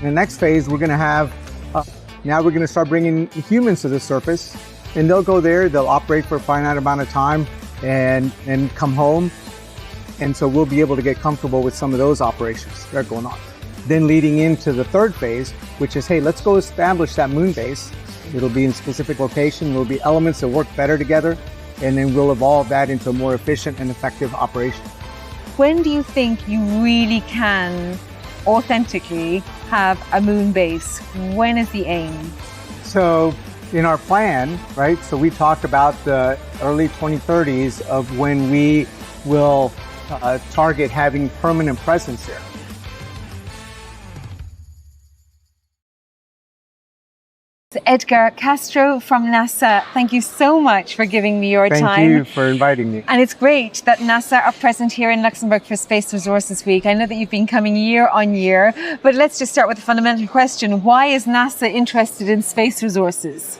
In the next phase, we're going to have, now we're going to start bringing humans to the surface, and they'll go there, they'll operate for a finite amount of time and come home. And so we'll be able to get comfortable with some of those operations that are going on. Then leading into the third phase, which is, hey, let's go establish that moon base. It'll be in a specific location. There'll be elements that work better together, and then we'll evolve that into a more efficient and effective operation. When do you think you really can authentically have a moon base? When is the aim? So in our plan, right, so we talked about the early 2030s of when we will target having permanent presence there. Edgar, Castro from NASA, thank you so much for giving me your time. Thank you for inviting me. And it's great that NASA are present here in Luxembourg for Space Resources Week. I know that you've been coming year on year, but let's just start with a fundamental question. Why is NASA interested in space resources?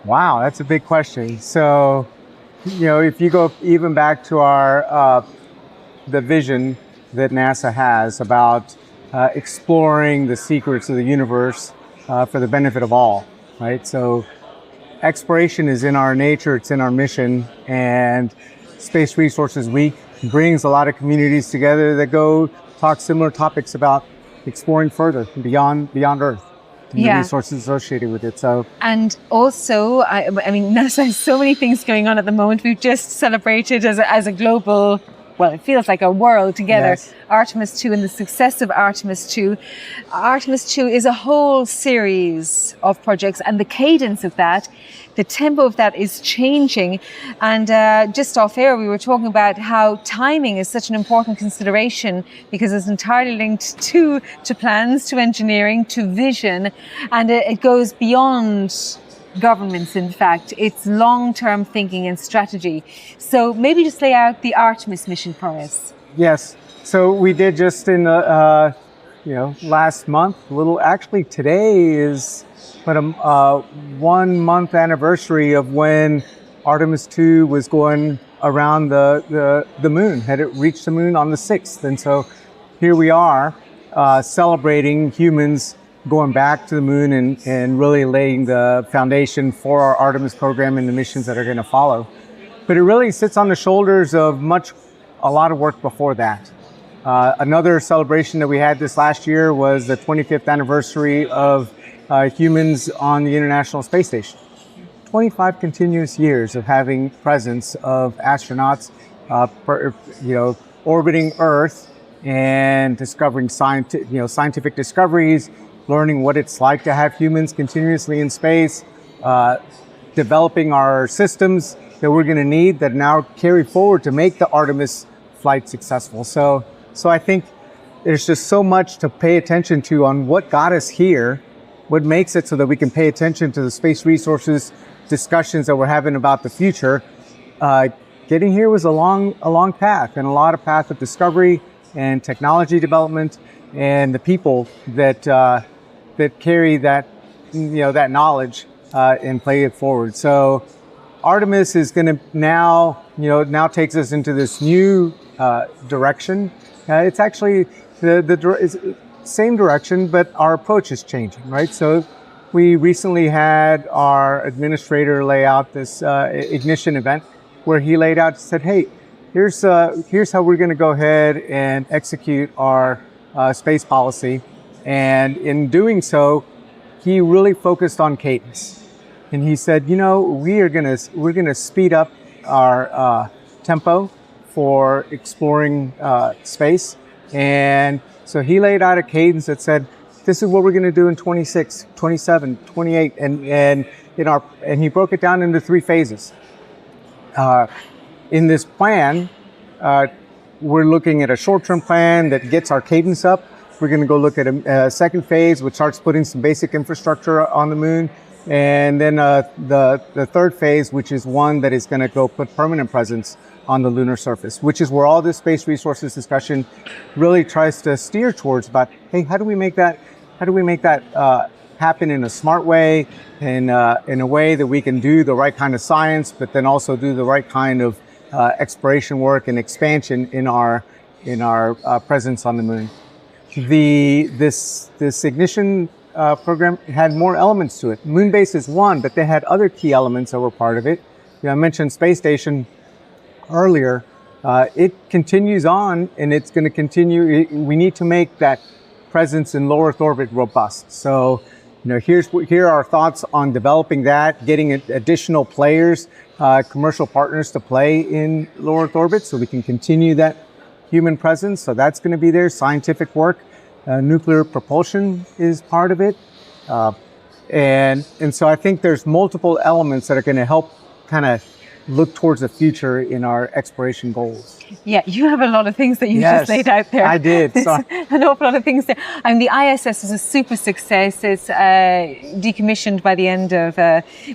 Wow, that's a big question. So, you know, if you go even back to our the vision that NASA has about exploring the secrets of the universe for the benefit of all. Right, so exploration is in our nature, it's in our mission, and Space Resources Week brings a lot of communities together that go talk similar topics about exploring further beyond Earth and the resources associated with it. So, and also, I mean, NASA has so many things going on at the moment. We've just celebrated as a global, well, it feels like a world together, yes, Artemis 2 and the success of Artemis 2. Artemis 2 is a whole series of projects, and the cadence of that, the tempo of that is changing. And just off air, we were talking about how timing is such an important consideration because it's entirely linked to plans, to engineering, to vision, and it goes beyond governments. In fact, it's long-term thinking and strategy. So maybe just lay out the Artemis mission for us. Yes. So we did just in last month. Actually, today is a 1 month anniversary of when Artemis 2 was going around the moon. Had it reached the moon on the 6th, and so here we are celebrating humans going back to the moon and really laying the foundation for our Artemis program and the missions that are going to follow. But it really sits on the shoulders of a lot of work before that. Another celebration that we had this last year was the 25th anniversary of humans on the International Space Station. 25 continuous years of having presence of astronauts, orbiting Earth and discovering scientific discoveries, learning what it's like to have humans continuously in space, developing our systems that we're going to need that now carry forward to make the Artemis flight successful. So I think there's just so much to pay attention to on what got us here, what makes it so that we can pay attention to the space resources discussions that we're having about the future. Getting here was a long path, and a lot of path of discovery and technology development, and the people that carry that knowledge and play it forward. So Artemis is going to now takes us into this new direction. It's actually the same direction, but our approach is changing, right? So we recently had our administrator lay out this ignition event where he laid out, said, hey, here's how we're going to go ahead and execute our space policy. And in doing so, he really focused on cadence. And he said, we're gonna speed up our tempo for exploring space. And so he laid out a cadence that said, this is what we're gonna do in 26, 27, 28, and he broke it down into 3 phases. In this plan, we're looking at a short-term plan that gets our cadence up. We're going to go look at a second phase, which starts putting some basic infrastructure on the moon. And then the third phase, which is one that is going to go put permanent presence on the lunar surface, which is where all this space resources discussion really tries to steer towards about, hey, how do we make that happen in a smart way, in a way that we can do the right kind of science, but then also do the right kind of exploration work and expansion in our presence on the moon. this ignition program had more elements to it. Moonbase is one, but they had other key elements that were part of it. I mentioned space station earlier. It continues on, and it's going to continue. We need to make that presence in low Earth orbit robust. So, here are our thoughts on developing that, getting additional players, commercial partners to play in low Earth orbit, so we can continue that human presence. So that's going to be there. Scientific work, nuclear propulsion is part of it, and so I think there's multiple elements that are going to help kind of look towards the future in our exploration goals. Yeah, you have a lot of things that you just laid out there. I did. An awful lot of things there. I mean, the ISS was a super success. It's decommissioned by the end of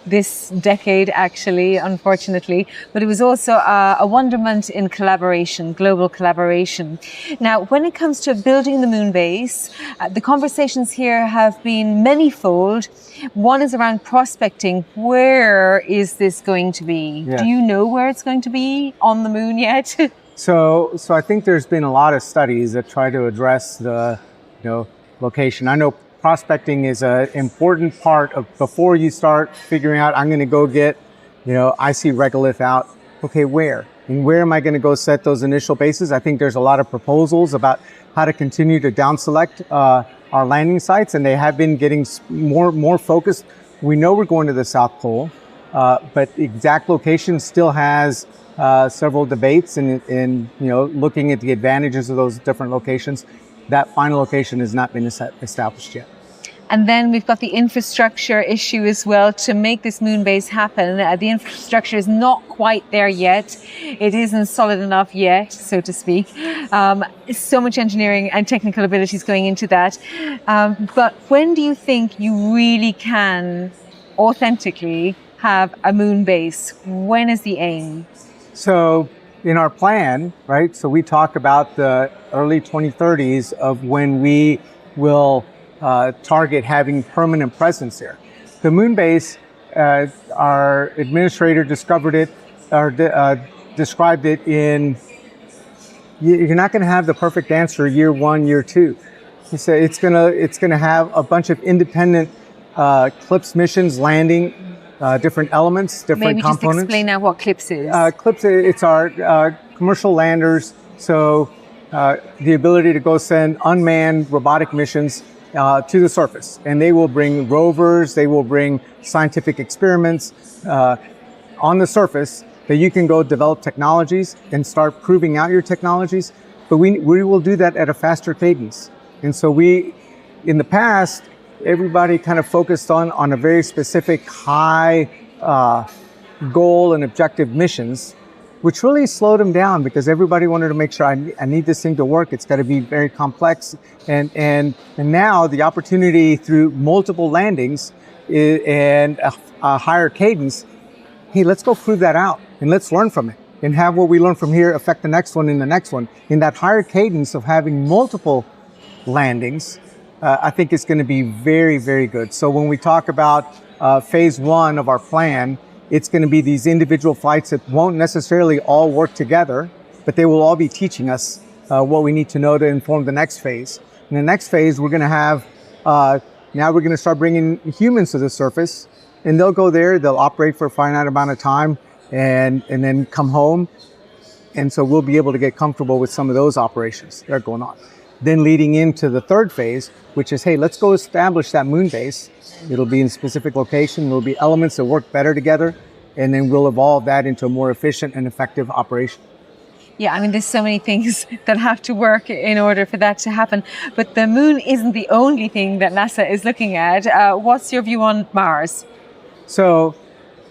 this decade, actually, unfortunately. But it was also a wonderment in collaboration, global collaboration. Now, when it comes to building the moon base, the conversations here have been manifold. One is around prospecting. Where is this going to be? Yeah. Do you know where it's going to be on the moon yet? So I think there's been a lot of studies that try to address the, location. I know prospecting is an important part of before you start figuring out, I'm going to go get, I see regolith out. Okay, where? And where am I going to go set those initial bases? I think there's a lot of proposals about how to continue to down select our landing sites, and they have been getting more focused. We know we're going to the South Pole, but the exact location still has several debates, and looking at the advantages of those different locations. That final location has not been established yet. And then we've got the infrastructure issue as well to make this moon base happen. The infrastructure is not quite there yet. It isn't solid enough yet, so to speak. So much engineering and technical abilities going into that. But when do you think you really can authentically have a moon base? When is the aim? So in our plan, right, so we talk about the early 2030s of when we will target having permanent presence there. The moon base, our administrator discovered it, or described it in, you're not going to have the perfect answer year one, year two. He said it's gonna have a bunch of independent CLIPS missions landing different elements, different components. Maybe just explain now what CLIPS is. CLIPS, it's our commercial landers. So the ability to go send unmanned robotic missions to the surface, and they will bring rovers, they will bring scientific experiments on the surface that you can go develop technologies and start proving out your technologies. But we will do that at a faster cadence. And so in the past, everybody kind of focused on a very specific high goal and objective missions, which really slowed them down because everybody wanted to make sure I need this thing to work. It's got to be very complex. And now the opportunity through multiple landings and a higher cadence, hey, let's go prove that out and let's learn from it and have what we learn from here affect the next one and the next one. In that higher cadence of having multiple landings, I think it's going to be very, very good. So when we talk about phase one of our plan, it's going to be these individual flights that won't necessarily all work together, but they will all be teaching us what we need to know to inform the next phase. In the next phase, we're going to have, now we're going to start bringing humans to the surface, and they'll go there, they'll operate for a finite amount of time, and then come home. And so we'll be able to get comfortable with some of those operations that are going on. Then leading into the third phase, which is, hey, let's go establish that moon base. It'll be in a specific location. There'll be elements that work better together, and then we'll evolve that into a more efficient and effective operation. Yeah, I mean, there's so many things that have to work in order for that to happen. But the moon isn't the only thing that NASA is looking at. What's your view on Mars? So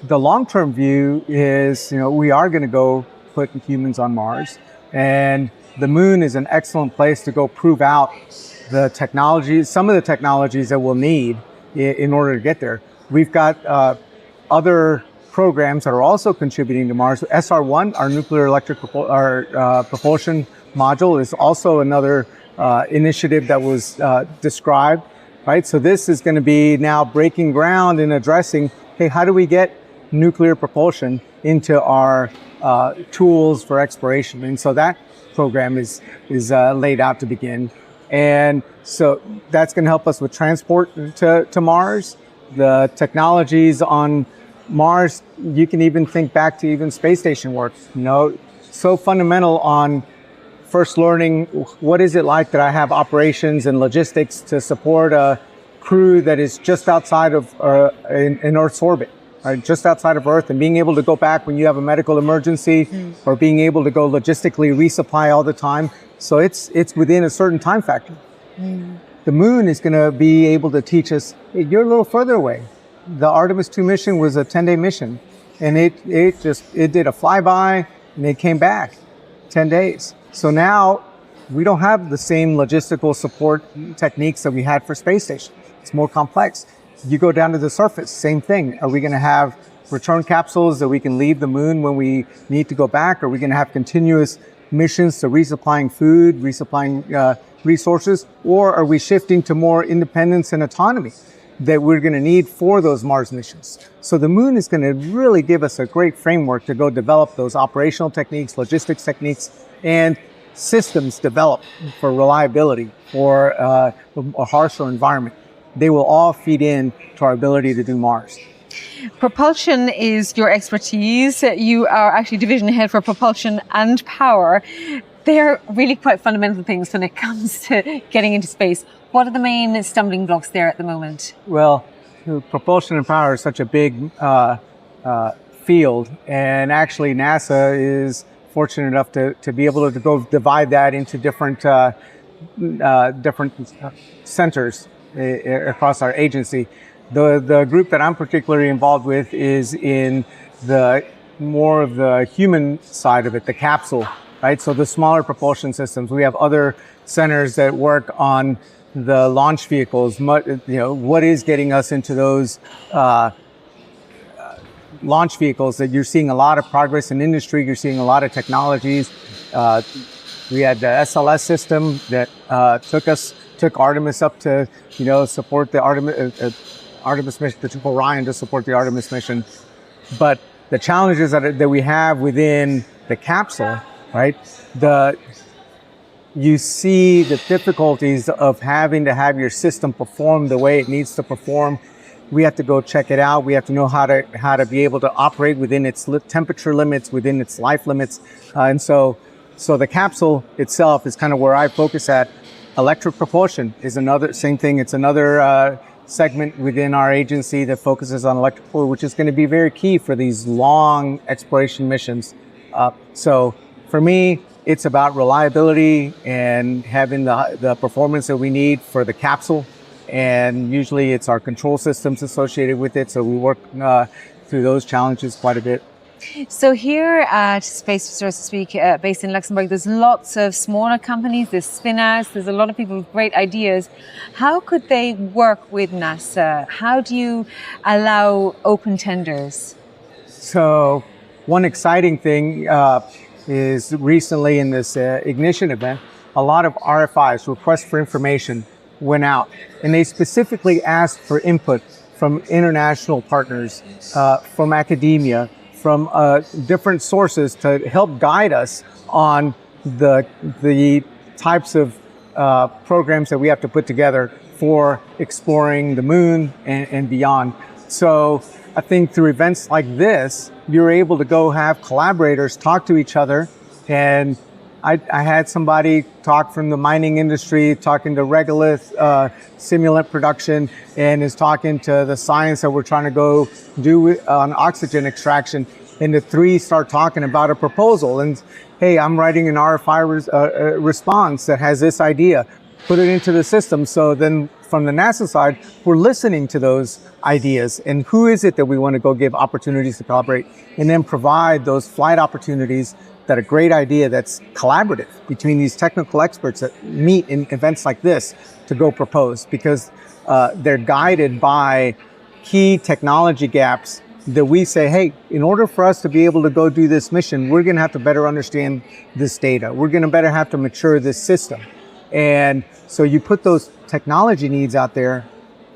the long-term view is, we are going to go put humans on Mars, and the moon is an excellent place to go prove out the technologies, some of the technologies that we'll need in order to get there. We've got other programs that are also contributing to Mars. SR1, our nuclear electric propulsion module, is also another initiative that was described, right? So this is going to be now breaking ground in addressing, hey, how do we get nuclear propulsion into our tools for exploration? And so that program is laid out to begin. And so that's going to help us with transport to Mars. The technologies on Mars, you can even think back to even space station work, so fundamental on first learning what is it like that I have operations and logistics to support a crew that is just outside of in Earth's orbit, right? Just outside of Earth, and being able to go back when you have a medical emergency, or being able to go logistically resupply all the time. So it's within a certain time factor. The moon is going to be able to teach us, hey, you're a little further away. The Artemis 2 mission was a 10-day mission, and it did a flyby and it came back 10 days. So now we don't have the same logistical support techniques that we had for space station. It's more complex. You go down to the surface, same thing. Are we going to have return capsules that we can leave the moon when we need to go back? Are we going to have continuous missions to resupplying food, resupplying resources? Or are we shifting to more independence and autonomy that we're going to need for those Mars missions? So the moon is going to really give us a great framework to go develop those operational techniques, logistics techniques, and systems developed for reliability, for a harsher environment. They will all feed in to our ability to do Mars. Propulsion is your expertise. You are actually division head for propulsion and power. They're really quite fundamental things when it comes to getting into space. What are the main stumbling blocks there at the moment? Well, propulsion and power is such a big field, and actually NASA is fortunate enough to be able to go divide that into different centers across our agency. The group that I'm particularly involved with is in the more of the human side of it, the capsule, right? So the smaller propulsion systems. We have other centers that work on the launch vehicles. What is getting us into those launch vehicles that you're seeing a lot of progress in industry. You're seeing a lot of technologies. We had the SLS system that took Artemis up to, support the Artemis mission, took Orion to support the Artemis mission. But the challenges that we have within the capsule, right? You see the difficulties of having to have your system perform the way it needs to perform. We have to go check it out. We have to know how to be able to operate within its temperature limits, within its life limits. And so the capsule itself is kind of where I focus at. Electric propulsion is another same thing. It's another segment within our agency that focuses on electric propulsion, which is going to be very key for these long exploration missions. So for me, it's about reliability and having the performance that we need for the capsule. And usually it's our control systems associated with it. So we work through those challenges quite a bit. So here at Space, so to speak, based in Luxembourg, there's lots of smaller companies, there's spin-outs, there's a lot of people with great ideas. How could they work with NASA? How do you allow open tenders? So one exciting thing is recently in this Ignition event, a lot of RFIs, requests for information, went out, and they specifically asked for input from international partners, from academia, from different sources to help guide us on the types of programs that we have to put together for exploring the moon and beyond. So I think through events like this, you're able to go have collaborators talk to each other. And I had somebody talk from the mining industry, talking to regolith simulant production, and is talking to the science that we're trying to go do on oxygen extraction. And the three start talking about a proposal. And hey, I'm writing an RFI response that has this idea. Put it into the system. So then from the NASA side, we're listening to those ideas and who is it that we want to go give opportunities to collaborate, and then provide those flight opportunities that a great idea that's collaborative between these technical experts that meet in events like this to go propose, because they're guided by key technology gaps that we say, hey, in order for us to be able to go do this mission, we're going to have to better understand this data. We're going to better have to mature this system. And so you put those technology needs out there,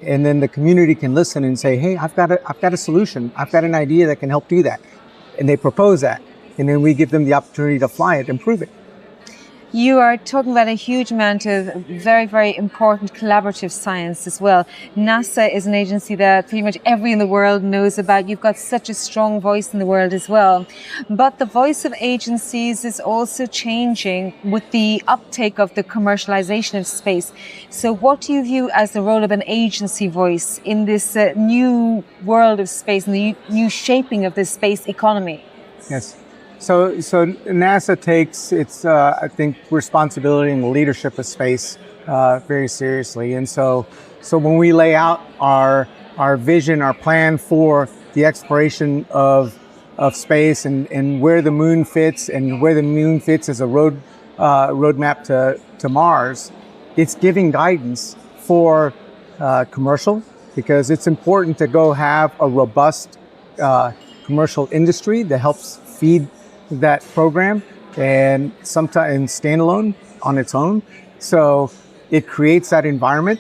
and then the community can listen and say, hey, I've got a solution. I've got an idea that can help do that. And they propose that. And then we give them the opportunity to fly it and prove it. You are talking about a huge amount of very, very important collaborative science as well. NASA is an agency that pretty much everyone in the world knows about. You've got such a strong voice in the world as well. But the voice of agencies is also changing with the uptake of the commercialization of space. So what do you view as the role of an agency voice in this new world of space and the new shaping of this space economy? Yes. So NASA takes its, I think, responsibility and leadership of space very seriously. And so when we lay out our vision, our plan for the exploration of space and where the moon fits and where the moon fits as a roadmap to Mars, it's giving guidance for commercial, because it's important to go have a robust commercial industry that helps feed that program, and sometimes standalone on its own. So it creates that environment.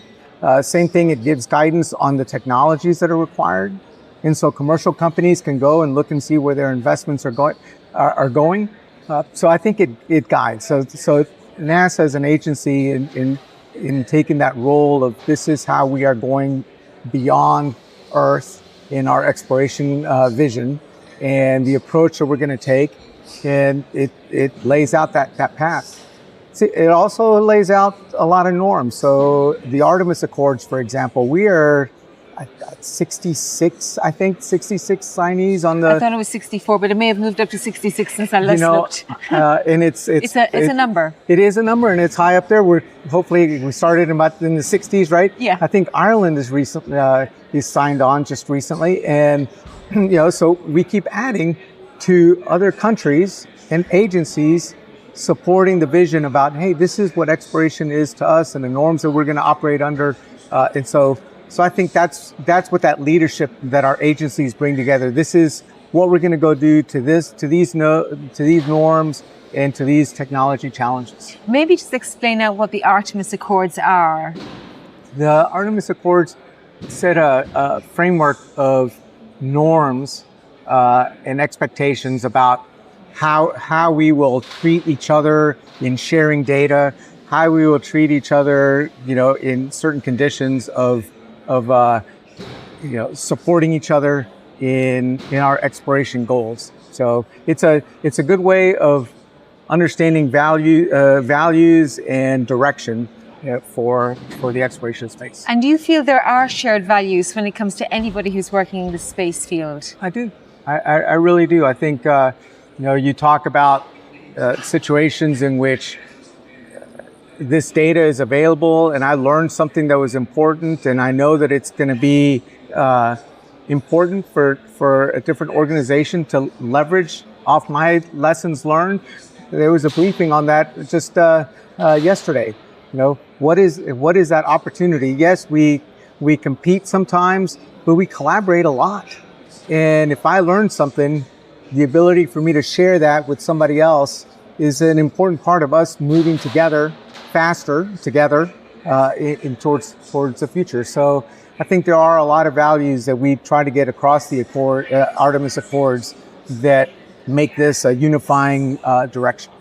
Same thing, it gives guidance on the technologies that are required. And so commercial companies can go and look and see where their investments are going. So I think it guides. So NASA as an agency in taking that role of this is how we are going beyond Earth in our exploration vision and the approach that we're going to take. And it lays out that path. See, it also lays out a lot of norms. So the Artemis Accords, for example, we are 66 signees on the... I thought it was 64, but it may have moved up to 66 since I last looked. And it's a number. It is a number, and it's high up there. We started in the 60s, right? Yeah. I think Ireland is recently is signed on just recently, and so we keep adding to other countries and agencies supporting the vision about, hey, this is what exploration is to us and the norms that we're going to operate under. And so I think that's what that leadership that our agencies bring together. This is what we're going to go do to these norms and to these technology challenges. Maybe just explain out what the Artemis Accords are. The Artemis Accords set a framework of norms and expectations about how we will treat each other in sharing data, how we will treat each other, in certain conditions of supporting each other in our exploration goals. So it's a good way of understanding values and direction for the exploration of space. And do you feel there are shared values when it comes to anybody who's working in the space field? I do. I really do. I think, you talk about situations in which this data is available and I learned something that was important and I know that it's going to be important for a different organization to leverage off my lessons learned. There was a briefing on that just yesterday. What is that opportunity? Yes, we compete sometimes, but we collaborate a lot. And if I learn something, the ability for me to share that with somebody else is an important part of us moving together, faster together, towards the future. So I think there are a lot of values that we try to get across the Artemis Accords that make this a unifying direction.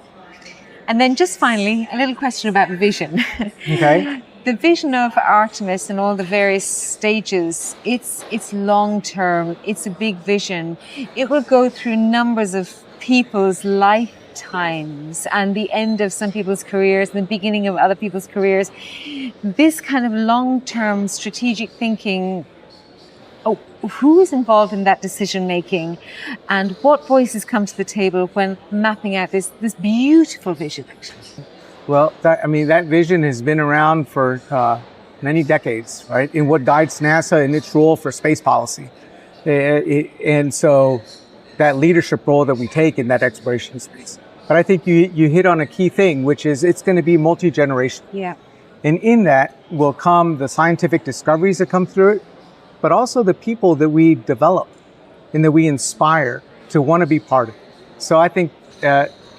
And then just finally, a little question about vision. Okay. The vision of Artemis and all the various stages, it's long-term, it's a big vision. It will go through numbers of people's lifetimes and the end of some people's careers and the beginning of other people's careers. This kind of long-term strategic thinking, who is involved in that decision-making and what voices come to the table when mapping out this beautiful vision? Well, that vision has been around for many decades, right? In what guides NASA in its role for space policy. And so that leadership role that we take in that exploration space. But I think you hit on a key thing, which is it's going to be multi-generational. Yeah. And in that will come the scientific discoveries that come through it, but also the people that we develop and that we inspire to want to be part of it. So I think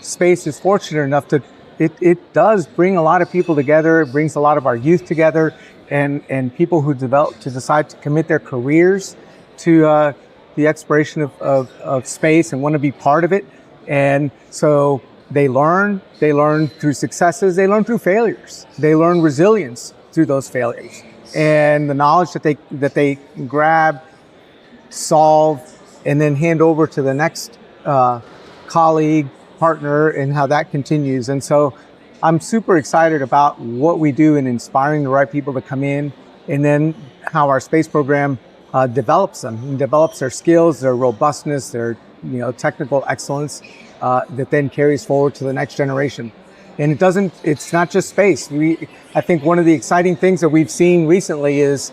space is fortunate enough to it does bring a lot of people together. It brings a lot of our youth together and people who decide to commit their careers to the exploration of space and want to be part of it. And so they learn through successes, they learn through failures, they learn resilience through those failures. And the knowledge that they grab, solve, and then hand over to the next colleague, partner, and how that continues. And so I'm super excited about what we do in inspiring the right people to come in, and then how our space program develops them, and develops their skills, their robustness, their technical excellence that then carries forward to the next generation. And it's not just space. I think one of the exciting things that we've seen recently is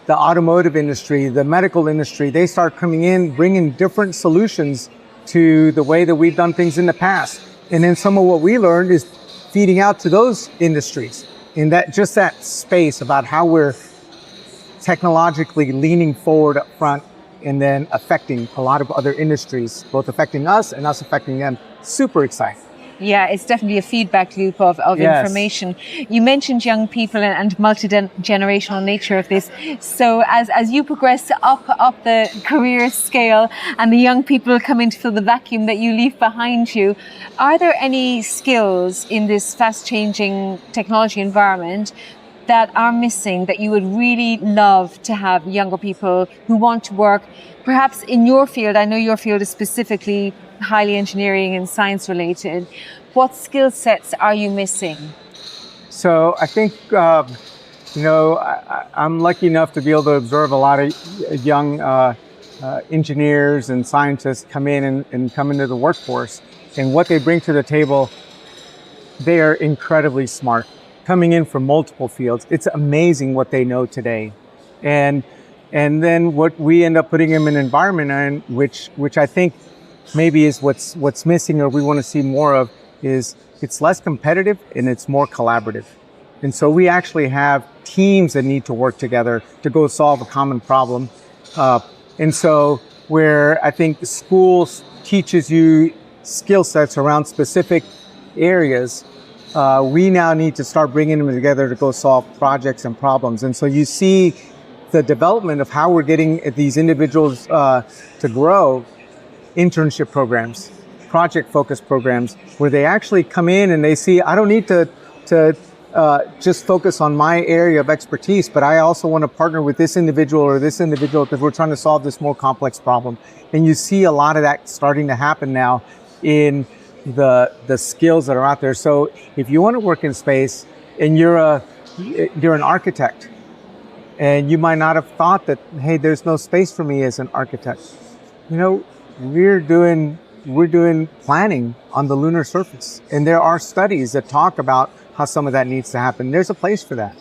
the automotive industry, the medical industry, they start coming in, bringing different solutions to the way that we've done things in the past. And then some of what we learned is feeding out to those industries in that space about how we're technologically leaning forward up front and then affecting a lot of other industries, both affecting us and us affecting them. Super exciting. Yeah, it's definitely a feedback loop of Yes. information. You mentioned young people and multi-generational nature of this. So as you progress up the career scale and the young people come in to fill the vacuum that you leave behind you, are there any skills in this fast-changing technology environment that are missing that you would really love to have younger people who want to work perhaps in your field? I know your field is specifically highly engineering and science related. What skill sets are you missing? So I think, I'm lucky enough to be able to observe a lot of young engineers and scientists come in and come into the workforce. And what they bring to the table, they are incredibly smart, coming in from multiple fields. It's amazing what they know today. And then what we end up putting them in an environment in which I think maybe is what's missing, or we want to see more of, is it's less competitive and it's more collaborative. And so we actually have teams that need to work together to go solve a common problem. And so where I think schools teaches you skill sets around specific areas, we now need to start bringing them together to go solve projects and problems. And so you see the development of how we're getting these individuals to grow. Internship programs, project-focused programs, where they actually come in and they see, I don't need to just focus on my area of expertise, but I also want to partner with this individual or this individual because we're trying to solve this more complex problem. And you see a lot of that starting to happen now in the skills that are out there. So if you want to work in space and you're an architect, and you might not have thought that, hey, there's no space for me as an architect. We're doing planning on the lunar surface, and there are studies that talk about how some of that needs to happen. There's a place for that,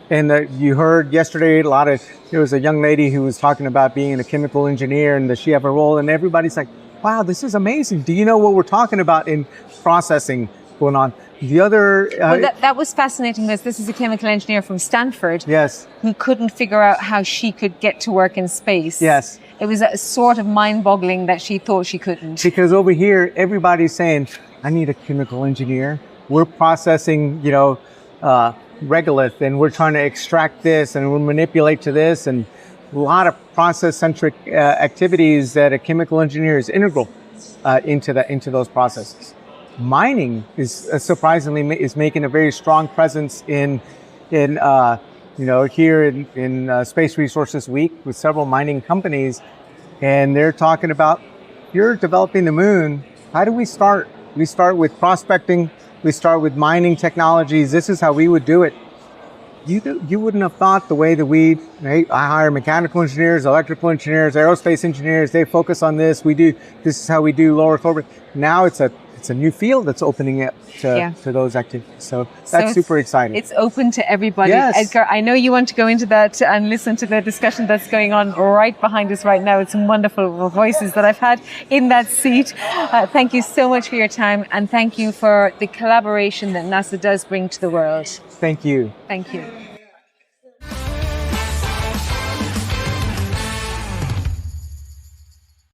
And you heard yesterday there was a young lady who was talking about being a chemical engineer and does she have a role? And everybody's like, wow, this is amazing. Do you know what we're talking about in processing going on? The other... that was fascinating because this is a chemical engineer from Stanford. Yes. Who couldn't figure out how she could get to work in space. Yes. It was a sort of mind-boggling that she thought she couldn't. Because over here, everybody's saying, I need a chemical engineer. We're processing, regolith, and we're trying to extract this, and we'll manipulate to this, and a lot of process-centric activities that a chemical engineer is integral into those processes. Mining is surprisingly making a very strong presence in here in Space Resources Week with several mining companies, and they're talking about, you're developing the moon. How do we start? We start with prospecting. We start with mining technologies. This is how we would do it. You wouldn't have thought the way that I hire mechanical engineers, electrical engineers, aerospace engineers. They focus on this. This is how we do low Earth orbit. Now it's a new field that's opening up to those activities. So that's super exciting. It's open to everybody. Yes. Edgar, I know you want to go into that and listen to the discussion that's going on right behind us right now. It's some wonderful voices that I've had in that seat. Thank you so much for your time, and thank you for the collaboration that NASA does bring to the world. Thank you. Thank you.